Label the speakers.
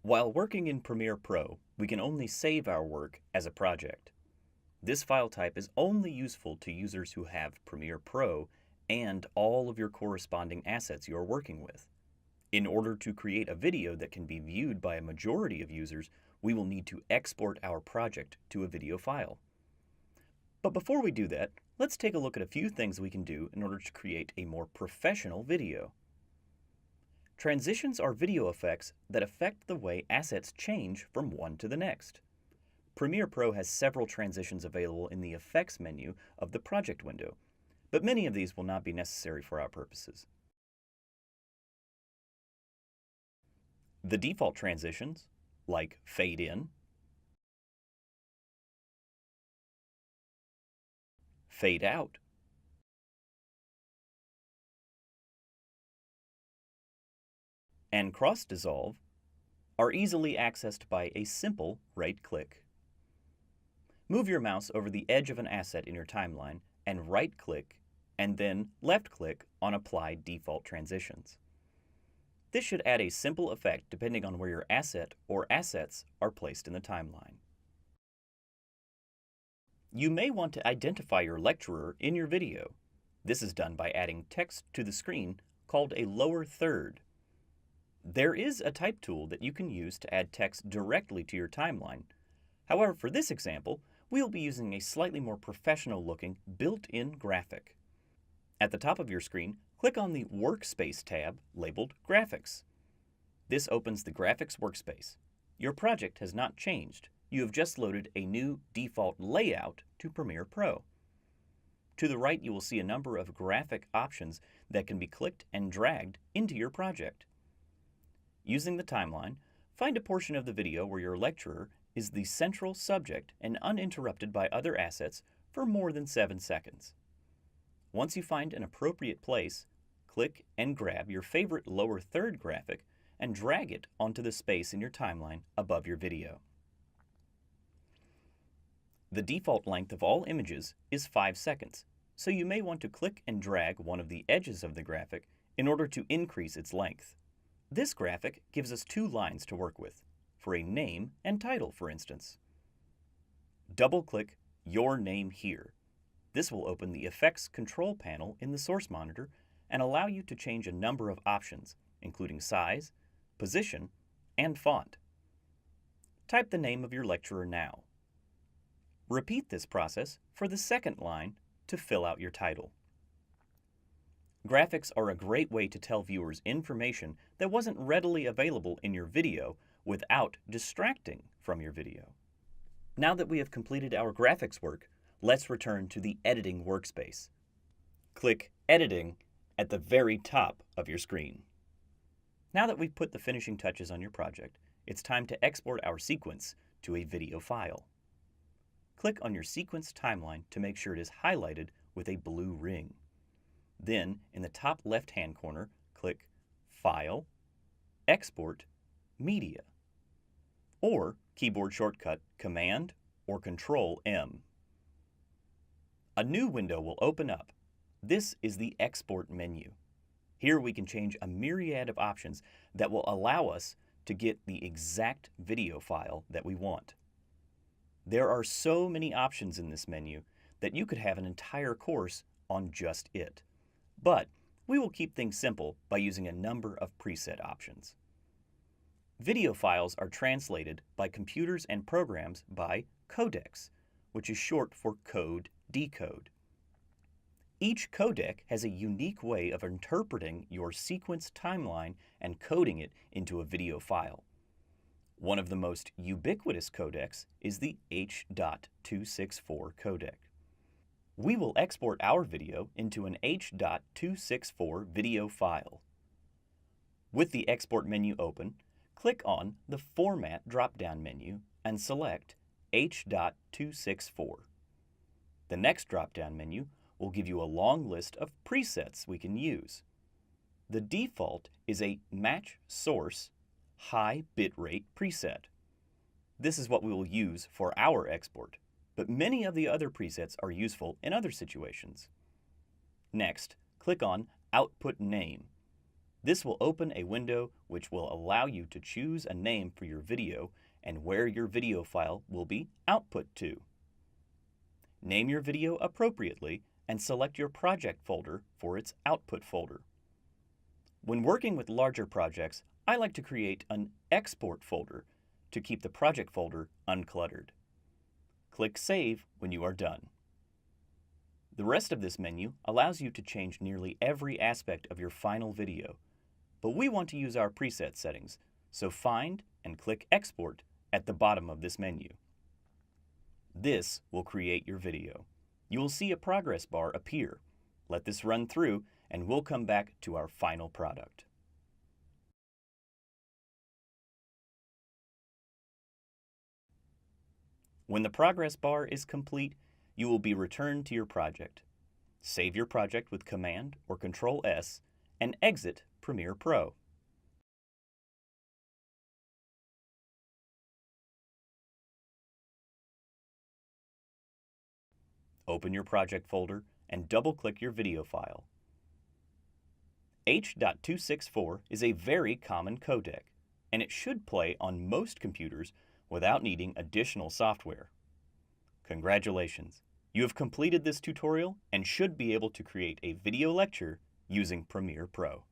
Speaker 1: While working in Premiere Pro, we can only save our work as a project. This file type is only useful to users who have Premiere Pro and all of your corresponding assets you are working with. In order to create a video that can be viewed by a majority of users, we will need to export our project to a video file. But before we do that, let's take a look at a few things we can do in order to create a more professional video. Transitions are video effects that affect the way assets change from one to the next. Premiere Pro has several transitions available in the Effects menu of the project window, but many of these will not be necessary for our purposes. The default transitions, like fade in, fade out, and cross dissolve, are easily accessed by a simple right click. Move your mouse over the edge of an asset in your timeline and right click and then left click on Apply Default Transitions. This should add a simple effect depending on where your asset or assets are placed in the timeline. You may want to identify your lecturer in your video. This is done by adding text to the screen called a lower third. There is a type tool that you can use to add text directly to your timeline. However, for this example, we'll be using a slightly more professional looking built-in graphic. At the top of your screen, click on the Workspace tab labeled Graphics. This opens the Graphics workspace. Your project has not changed. You have just loaded a new default layout to Premiere Pro. To the right, you will see a number of graphic options that can be clicked and dragged into your project. Using the timeline, find a portion of the video where your lecturer is the central subject and uninterrupted by other assets for more than 7 seconds. Once you find an appropriate place, click and grab your favorite lower third graphic and drag it onto the space in your timeline above your video. The default length of all images is 5 seconds, so you may want to click and drag one of the edges of the graphic in order to increase its length. This graphic gives us 2 lines to work with, for a name and title, for instance. Double-click Your Name here. This will open the Effects Control panel in the Source Monitor and allow you to change a number of options, including size, position, and font. Type the name of your lecturer now. Repeat this process for the second line to fill out your title. Graphics are a great way to tell viewers information that wasn't readily available in your video without distracting from your video. Now that we have completed our graphics work, let's return to the Editing workspace. Click Editing at the very top of your screen. Now that we've put the finishing touches on your project, it's time to export our sequence to a video file. Click on your sequence timeline to make sure it is highlighted with a blue ring. Then, in the top left-hand corner, click File, Export, Media, or keyboard shortcut Command or Control-M. A new window will open up. This is the Export menu. Here we can change a myriad of options that will allow us to get the exact video file that we want. There are so many options in this menu that you could have an entire course on just it. But we will keep things simple by using a number of preset options. Video files are translated by computers and programs by codecs, which is short for code decode. Each codec has a unique way of interpreting your sequence timeline and coding it into a video file. One of the most ubiquitous codecs is the H.264 codec. We will export our video into an H.264 video file. With the Export menu open, click on the Format drop-down menu and select H.264. The next drop-down menu will give you a long list of presets we can use. The default is a Match Source High Bitrate preset. This is what we will use for our export, but many of the other presets are useful in other situations. Next, click on Output Name. This will open a window which will allow you to choose a name for your video and where your video file will be output to. Name your video appropriately and select your project folder for its output folder. When working with larger projects, I like to create an export folder to keep the project folder uncluttered. Click Save when you are done. The rest of this menu allows you to change nearly every aspect of your final video, but we want to use our preset settings, so find and click Export at the bottom of this menu. This will create your video. You will see a progress bar appear. Let this run through and we'll come back to our final product. When the progress bar is complete, you will be returned to your project. Save your project with Command or Control S and exit Premiere Pro. Open your project folder and double-click your video file. H.264 is a very common codec, and it should play on most computers without needing additional software. Congratulations! You have completed this tutorial and should be able to create a video lecture using Premiere Pro.